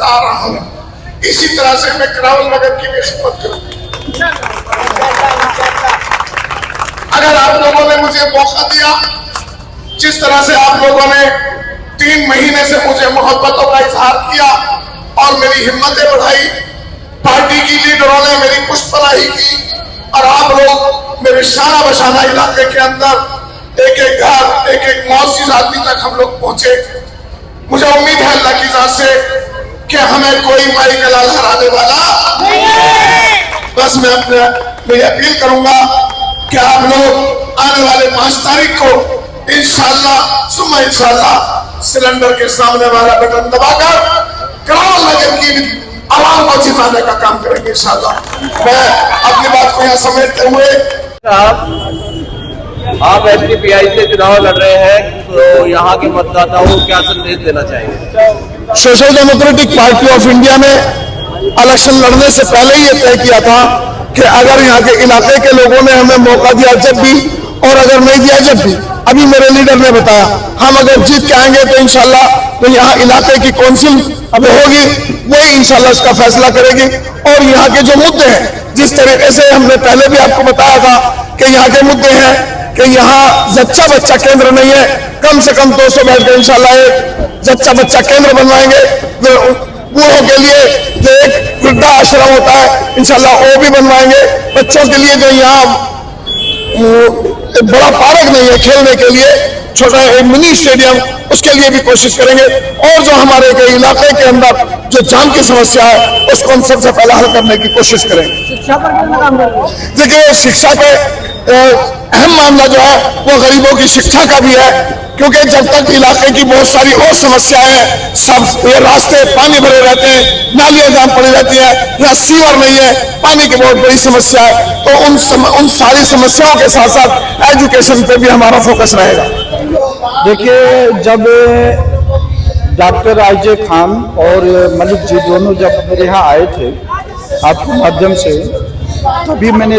करता आ रहा हूँ, इसी तरह से मैं करावल नगर की भी खिदमत करूंगा। अगर आप लोगों ने मुझे मौका दिया, जिस तरह से आप लोगों ने 3 महीने से मुझे मोहब्बतों का इजहार किया और मेरी हिम्मतें बढ़ाई, पार्टी की लीडरों ने मेरी पुष्पराही की और आप लोग मेरे शाना बशाना इलाके के अंदर एक एक घर, एक एक मौजूद आदमी तक हम लोग पहुंचे। मुझे उम्मीद है अल्लाह की जात से कि हमें कोई माई का लाल हराने वाला नहीं। बस मैं अपील करूंगा कि आप लोग आने वाले 5 तारीख को इंशाअल्लाह सुम्मा इंशाअल्लाह सिलेंडर के सामने वाला बटन दबाकर करावल नगर की आवाम को जिताने का काम करेंगे इंशाअल्लाह। मैं अपनी बात को यहाँ समेटते हुए, आप एसडीपीआई से चुनाव लड़ रहे हैं, तो यहाँ के मतदाताओं को क्या संदेश देना चाहिए? Social democratic party of India ने इलेक्शन लड़ने से पहले ही ये तय किया था कि अगर यहाँ के इलाके के लोगों ने हमें मौका दिया जब भी, और अगर नहीं दिया जब भी, अभी मेरे लीडर ने बताया हम अगर जीत के आएंगे तो इंशाल्लाह तो यहाँ इलाके की काउंसिल अब होगी, वही इंशाल्लाह इसका फैसला करेगी। और यहाँ के जो मुद्दे हैं, जिस तरीके से हमने पहले भी आपको बताया था कि यहाँ के मुद्दे हैं कि यहाँ जच्चा बच्चा केंद्र नहीं है, कम से कम 200 बेड का इंशाल्लाह एक जच्चा बच्चा केंद्र बनवाएंगे। बूढ़ों के लिए जो एक वृद्धा आश्रम होता है इंशाल्लाह वो भी बनवाएंगे। बच्चों के लिए जो यहाँ एक बड़ा पार्क नहीं है खेलने के लिए, छोटा एक मिनी स्टेडियम, उसके लिए भी कोशिश करेंगे। और जो हमारे इलाके के अंदर जो जाम की समस्या है उसको हम सबसे पहले हल करने की कोशिश करेंगे। शिक्षा पर कितना काम करेंगे? देखिए, शिक्षा के अहम मामला जो है वो गरीबों की शिक्षा का भी है, क्योंकि जब तक इलाके की बहुत सारी और समस्याएं हैं, सब ये रास्ते पानी भरे रहते हैं, नालियां जाम पड़ी रहती है, यहाँ सीवर नहीं है, पानी की बहुत बड़ी समस्या है। तो उन सारी समस्याओं के साथ साथ एजुकेशन पे भी हमारा फोकस रहेगा। देखिए, जब डॉक्टर आईजे खान और मलिक जी दोनों जब मेरे यहाँ आए थे आपके माध्यम से, तभी मैंने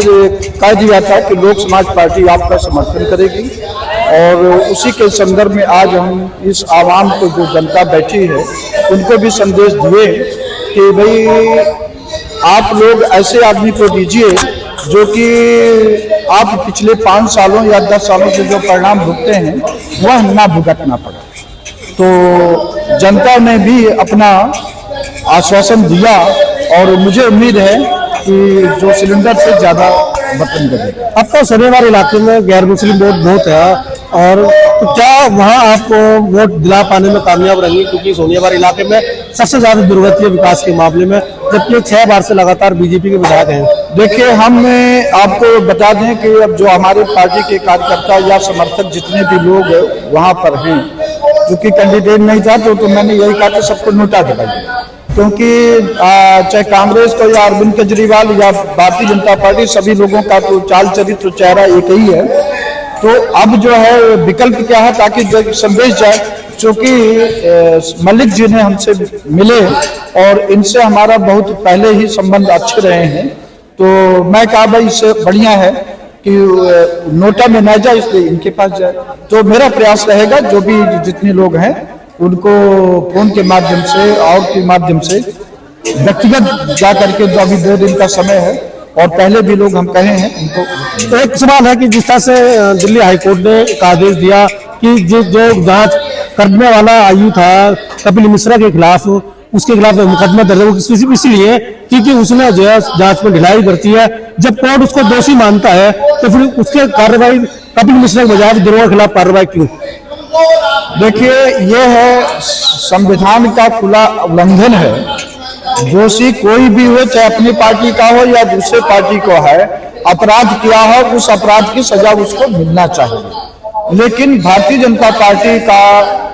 कह दिया था कि लोक समाज पार्टी आपका समर्थन करेगी। और उसी के संदर्भ में आज हम इस आवाम को, जो जनता बैठी है, उनको भी संदेश दिए कि भाई आप लोग ऐसे आदमी को दीजिए जो कि आप पिछले 5 सालों या 10 सालों से जो परिणाम भुगते हैं वह ना भुगतना पड़े। तो जनता ने भी अपना आश्वासन दिया और मुझे उम्मीद है कि जो सिलेंडर से ज़्यादा बटन दबेगा। अब तो शनिवार इलाके में गैर मुस्लिम वोट बहुत है, और तो क्या वहाँ आप वोट दिला पाने में कामयाब रहेंगे? क्योंकि सोनियाबाद इलाके में सबसे ज्यादा दुर्गति है विकास के मामले में, जबकि 6 बार से लगातार बीजेपी के विधायक हैं। देखिए, हम आपको बता दें कि अब जो हमारे पार्टी के कार्यकर्ता या समर्थक जितने भी लोग वहाँ पर हैं, क्योंकि कैंडिडेट नहीं था तो मैंने यही कहा कि सबको नोटा दिलाइए, क्योंकि चाहे कांग्रेस को या अरविंद केजरीवाल या भारतीय जनता पार्टी, सभी लोगों का तो चाल चरित्र चेहरा एक ही है। तो अब जो है विकल्प क्या है, ताकि संदेश जाए, क्योंकि मलिक जी ने हमसे मिले और इनसे हमारा बहुत पहले ही संबंध अच्छे रहे हैं। तो मैं कहा भाई इससे बढ़िया है कि नोटा में न जाए, इसलिए इनके पास जाए। तो मेरा प्रयास रहेगा जो भी जितने लोग हैं उनको फोन के माध्यम से और के माध्यम से व्यक्तिगत जा करके, जो अभी 2 दिन का समय है और पहले भी लोग हम कहे हैं उनको। तो एक सवाल है कि जिस तरह से दिल्ली हाईकोर्ट ने एक आदेश दिया कि जो जांच करने वाला आयु था कपिल मिश्रा के खिलाफ, उसके खिलाफ मुकदमा दर्ज हो, इसलिए क्योंकि उसने जो है जांच में ढिलाई बरती है। जब कोर्ट उसको दोषी मानता है तो फिर उसके कार्रवाई कपिल मिश्रा के बजाय दोनों के खिलाफ कार्रवाई क्यों? देखिए, यह है संविधान का खुला उल्लंघन है। दोषी कोई भी हो, चाहे अपनी पार्टी का हो या दूसरे पार्टी को है, अपराध किया हो, उस अपराध की सजा उसको मिलना चाहिए। लेकिन भारतीय जनता पार्टी का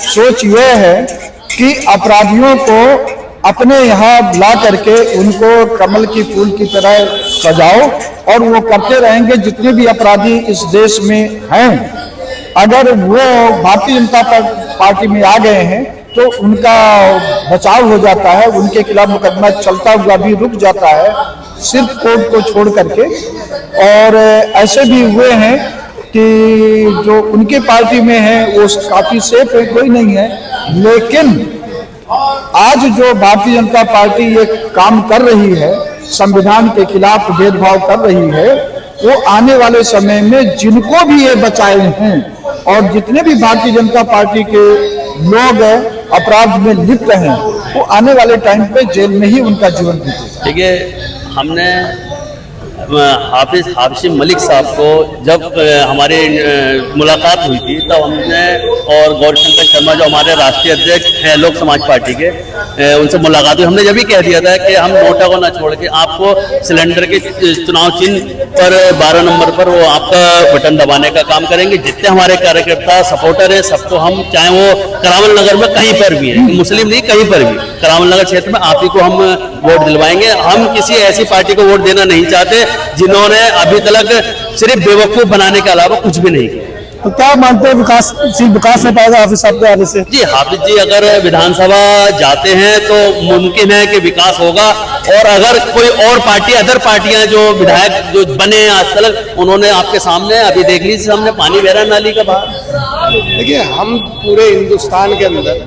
सोच यह है कि अपराधियों को अपने यहाँ ला करके उनको कमल की फूल की तरह सजाओ, और वो करते रहेंगे। जितने भी अपराधी इस देश में हैं, अगर वो भारतीय जनता पार्टी में आ गए हैं तो उनका बचाव हो जाता है, उनके खिलाफ मुकदमा चलता हुआ भी रुक जाता है, सिर्फ कोर्ट को छोड़ करके। और ऐसे भी हुए हैं कि जो उनके पार्टी में है वो काफी सेफ है, कोई नहीं है, लेकिन आज जो भारतीय जनता पार्टी ये काम कर रही है, संविधान के खिलाफ भेदभाव कर रही है, वो आने वाले समय में जिनको भी ये बचाए हैं और जितने भी भारतीय जनता पार्टी के लोग अपराध में लिप्त हैं, वो आने वाले टाइम पे जेल में ही उनका जीवन बीतेगा। देखिए, हमने हाफिज मलिक साहब को जब हमारी मुलाकात हुई थी तब हमने और गौरशंकर शर्मा जो हमारे राष्ट्रीय अध्यक्ष हैं लोक समाज पार्टी के, उनसे मुलाकात हुई। हमने ये भी कह दिया था कि हम नोटा को ना छोड़ के आपको सिलेंडर के चुनाव चिन्ह पर 12 नंबर पर वो आपका बटन दबाने का काम करेंगे। जितने हमारे कार्यकर्ता सपोर्टर हैं सबको हम, चाहे वो करावल नगर में कहीं पर भी है, मुस्लिम नहीं कहीं पर भी, करावल नगर क्षेत्र में आप ही को हम वोट दिलवाएंगे। हम किसी ऐसी पार्टी को वोट देना नहीं चाहते जिन्होंने अभी तक सिर्फ बेवकूफ बनाने के अलावा कुछ भी नहीं किया। तो क्या मानते हैं विकास नहीं पाएगा हाफिज साहब के आने से? जी, हाफिज जी अगर विधानसभा जाते हैं तो मुमकिन है कि विकास होगा। और अगर कोई और पार्टी, अदर पार्टियां जो विधायक जो बने आज तक, उन्होंने आपके सामने अभी देख लीजिए, सामने पानी बह रहा नाली का बाहर। देखिए, हम पूरे हिंदुस्तान के अंदर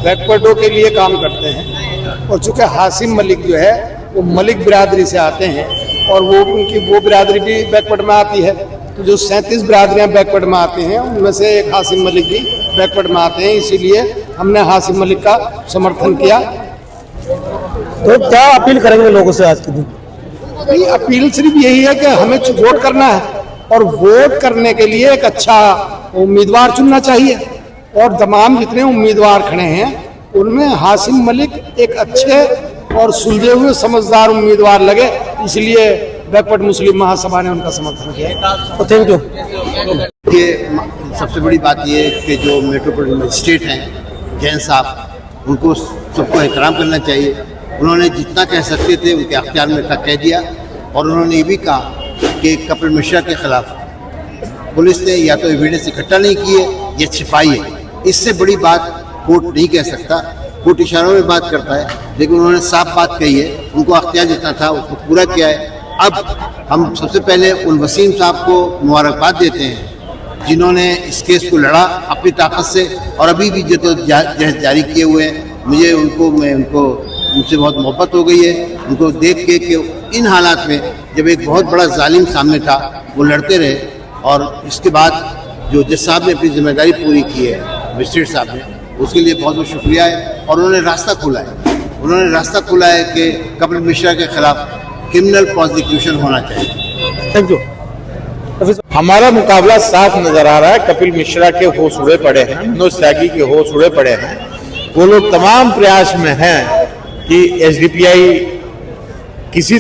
बैकवर्डों के लिए काम करते हैं और चूंकि हासिम मलिक जो है वो मलिक बिरादरी से आते हैं और वो उनकी वो बिरादरी भी बैकवर्ड में आती है, तो जो 37 बिरादरियां बैकवर्ड में आती हैं उनमें से एक हासिम मलिक भी बैकवर्ड में आते हैं, इसीलिए हमने हासिम मलिक का समर्थन किया। तो क्या अपील करेंगे लोगों से आज के दिन? नहीं, अपील सिर्फ यही है कि हमें वोट करना है और वोट करने के लिए एक अच्छा उम्मीदवार चुनना चाहिए और तमाम जितने उम्मीदवार खड़े हैं उनमें हासिम मलिक एक अच्छे और सुलझे हुए समझदार उम्मीदवार लगे, इसलिए बैकवर्ड मुस्लिम महासभा ने उनका समर्थन किया। तो थैंक यू। ये सबसे बड़ी बात ये है कि जो मेट्रोपॉलिटन मजिस्ट्रेट हैं जैन साहब, उनको सबको एहतराम करना चाहिए। उन्होंने जितना कह सकते थे उनके अख्तियार में तक कह दिया और उन्होंने ये भी कहा कि कपिल मिश्रा के खिलाफ पुलिस ने या तो एविडेंस इकट्ठा नहीं किए या छिपाई है। इससे बड़ी बात कोर्ट नहीं कह सकता, कोर्ट इशारों में बात करता है, लेकिन उन्होंने साफ बात कही है, उनको अख्तियार जितना था उसको पूरा किया है। अब हम सबसे पहले उन वसीम साहब को मुबारकबाद देते हैं जिन्होंने इस केस को लड़ा अपनी ताकत से और अभी भी जदोजहद जारी किए हुए हैं। मुझसे बहुत मोहब्बत हो गई है उनको देख के कि इन हालात में जब एक बहुत बड़ा जालिम सामने था वो लड़ते रहे और इसके बाद जो जज साहब ने अपनी जिम्मेदारी पूरी की है, मजिस्ट्रेट साहब ने, उसके लिए बहुत बहुत शुक्रिया है। और उन्होंने रास्ता खोला है कि कपिल मिश्रा के खिलाफ क्रिमिनल प्रोसिक्यूशन होना चाहिए। Thank you. हमारा मुकाबला साफ नजर आ रहा है। कपिल मिश्रा के होश उड़े पड़े हैं, मनोज त्यागी के होश उड़े पड़े हैं। वो लोग तमाम प्रयास में हैं कि एसडीपीआई किसी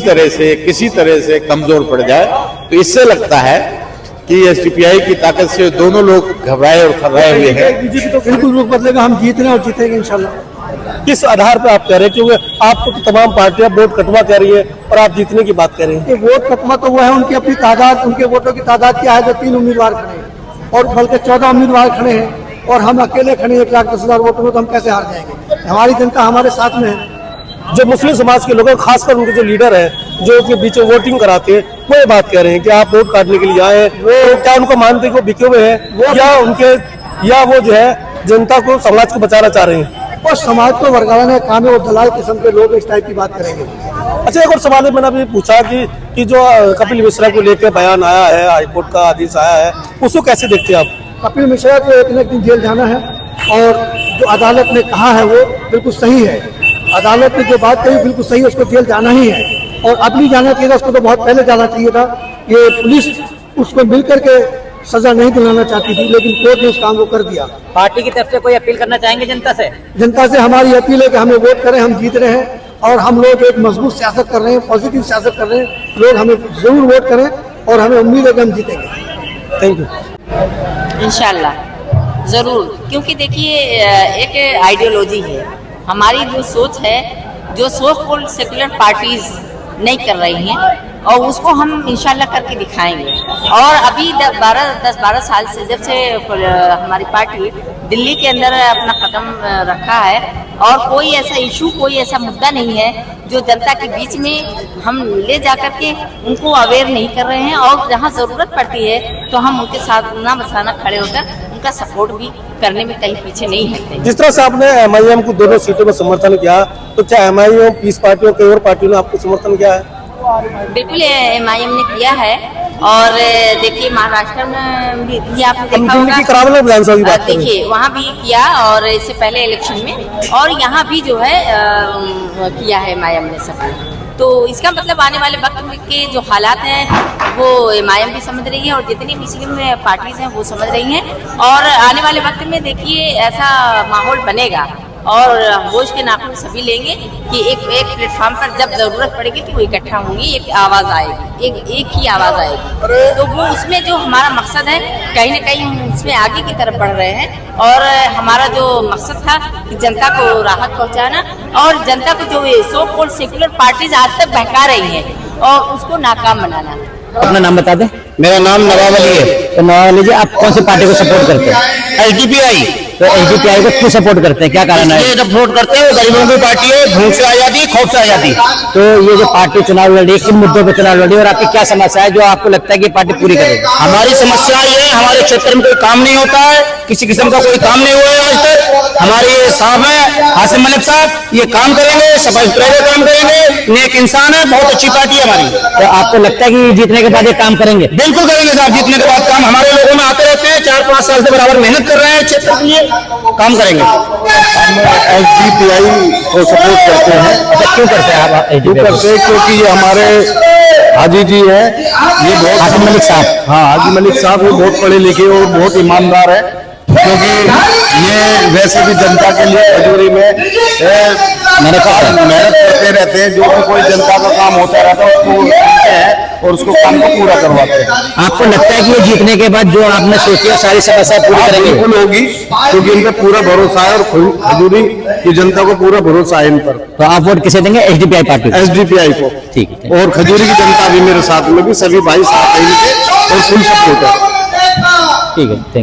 तरह से कमजोर पड़ जाए। तो इससे लगता है कि एसडीपीआई की ताकत से दोनों लोग घबराए और खर्राए हुए हैं। बीजेपी तो बिल्कुल रुख बदलेगा, हम जीतने और जीतेंगे इंशाल्लाह। किस आधार पर आप कह रहे हैं? क्योंकि आपको तो तमाम पार्टियां वोट कटवा कह रही है और आप जीतने की बात कर रहे हैं। वोट कटवा तो वो है, उनकी अपनी तादाद, उनके वोटों की तादाद क्या है जो 3 उम्मीदवार खड़े हैं और बल्कि 14 उम्मीदवार खड़े हैं और हम अकेले खड़े 1,10,000 वोटों में, तो हम कैसे हार जाएंगे? हमारी जनता हमारे साथ में है। जो मुस्लिम समाज के लोग, खासकर उनके जो लीडर है जो उनके बीच वोटिंग कराते हैं, वो ये बात कह रहे हैं कि आप वोट काटने के लिए आए। वो क्या उनको मानते हैं कि वो बिके हुए हैं या वो जो है जनता को, समाज को बचाना चाह रहे हैं? और समाज को वर्गाने का काम है, वो दलाल किस्म के लोग इस टाइप की बात करेंगे। अच्छा, एक और सवाल है, मैंने अभी पूछा कि जो कपिल मिश्रा को लेकर बयान आया है, हाईकोर्ट का आदेश आया है, उसको कैसे देखते हैं आप? कपिल मिश्रा को एक न एक दिन जेल जाना है और जो अदालत ने कहा है वो बिल्कुल सही है। अदालत ने जो बात कही बिल्कुल सही है, उसको जेल जाना ही है और अब नहीं जाना चाहिए था, उसको तो बहुत पहले जाना चाहिए था। ये पुलिस उसको मिल करके सजा नहीं दिलाना चाहती थी, लेकिन कोर्ट ने उस काम को कर दिया। पार्टी की तरफ से कोई अपील करना चाहेंगे जनता से? जनता से हमारी अपील है कि हमें वोट करें, हम जीत रहे हैं और हम लोग एक मजबूत सियासत कर रहे हैं, पॉजिटिव सियासत कर रहे हैं। लोग हमें जरूर वोट करें और हमें उम्मीद है कि हम जीतेंगे। Thank you. इंशाल्लाह जरूर, क्योंकि देखिए एक आइडियोलॉजी है हमारी, जो सोच है, जो सोच सेकुलर पार्टीज नहीं कर रही हैं और उसको हम इंशाल्लाह करके दिखाएंगे। और अभी 10-12 साल से जब से हमारी पार्टी दिल्ली के अंदर अपना कदम रखा है और कोई ऐसा इशू, कोई ऐसा मुद्दा नहीं है जो जनता के बीच में हम ले जा करके उनको अवेयर नहीं कर रहे हैं, और जहाँ जरूरत पड़ती है तो हम उनके साथ ना बसाना खड़े होकर उनका सपोर्ट भी करने में कहीं पीछे नहीं हटते। जिस तरह से आपने MIM को दोनों सीटों में समर्थन किया, तो क्या MIM, पीस पार्टी और कई और पार्टियों ने आपको समर्थन किया है? बिल्कुल MIM ने किया है, और देखिए महाराष्ट्र में भी आपने देखा होगा, देखिए वहाँ भी किया, और इससे पहले इलेक्शन में, और यहाँ भी जो है किया है MIM ने सब। तो इसका मतलब आने वाले वक्त के जो हालात हैं वो MIM भी समझ रही है, और जितनी मुस्लिम पार्टीज हैं वो समझ रही हैं, और आने वाले वक्त में देखिए ऐसा माहौल बनेगा, और होश के नाखून सभी लेंगे कि एक प्लेटफॉर्म पर जब जरूरत पड़ेगी तो वो इकट्ठा होंगी, एक आवाज आएगी, एक ही आवाज आएगी। तो वो उसमें जो हमारा मकसद है, कहीं ना कहीं हम उसमें आगे की तरफ बढ़ रहे हैं, और हमारा जो मकसद था कि जनता को राहत पहुंचाना, और जनता को जो सो कॉल्ड सेक्युलर पार्टीज आज तक बहका रही है, और उसको नाकाम बनाना। अपना नाम बता दें। मेरा नाम नवाब अली है। तो नवाब अली जी, आप कौन सी पार्टी को सपोर्ट करते हैं? SDPI। तो SDPI को क्यों सपोर्ट करते हैं, क्या कारण है? सपोर्ट करते हैं, गरीबों की पार्टी है, भूख से आजादी, खौफ से आजादी। तो ये जो पार्टी चुनाव लड़ रही है, किन मुद्दों पर चुनाव लड़ रही है, और आपकी क्या समस्या है जो आपको लगता है कि पार्टी पूरी करेगी? हमारी समस्या ये है, हमारे क्षेत्र में कोई काम नहीं होता है, किसी किस्म का कोई काम नहीं हुआ है आज तक। हमारे ये साहब है हासिम मलिक साहब, ये काम करेंगे, सफाई सुथरा काम करेंगे, नेक इंसान है, बहुत अच्छी पार्टी है हमारी। तो आपको लगता है कि जीतने के बाद ये काम करेंगे? बिल्कुल करेंगे साहब, जीतने के बाद काम। हमारे लोगों में आते रहते हैं, 4-5 साल से बराबर मेहनत कर रहे हैं क्षेत्र के लिए, काम करेंगे। SDPI को सपोर्ट करते हैं। अच्छा, क्यों करते हैं आप क्यों करते हैं? क्योंकि ये हमारे हाजी जी है, ये बहुत हासिम मलिक साहब। हाँ, हाजी मलिक साहब ये बहुत पढ़े लिखे और बहुत ईमानदार है, क्योंकि ये वैसे भी जनता के लिए खजूरी में मेहनत करते रहते हैं। जो भी कोई जनता का काम होता रहता है उसको सुनते हैं और उसको काम को पूरा करवाते हैं। आपको लगता है कि ये जीतने के बाद जो आपने सोची है सारी समस्या पूरी करेंगे? बिल्कुल होगी, क्योंकि इन पर पूरा भरोसा है, और खजूरी की जनता को पूरा भरोसा है इन पर। तो आप वोट किसे देंगे? SDPI party? SDPI को। ठीक है। और खजूरी की जनता भी मेरे साथ में भी, सभी भाई साथ है इनके, और फुल सपोर्ट है। ठीक है, थैंक यू।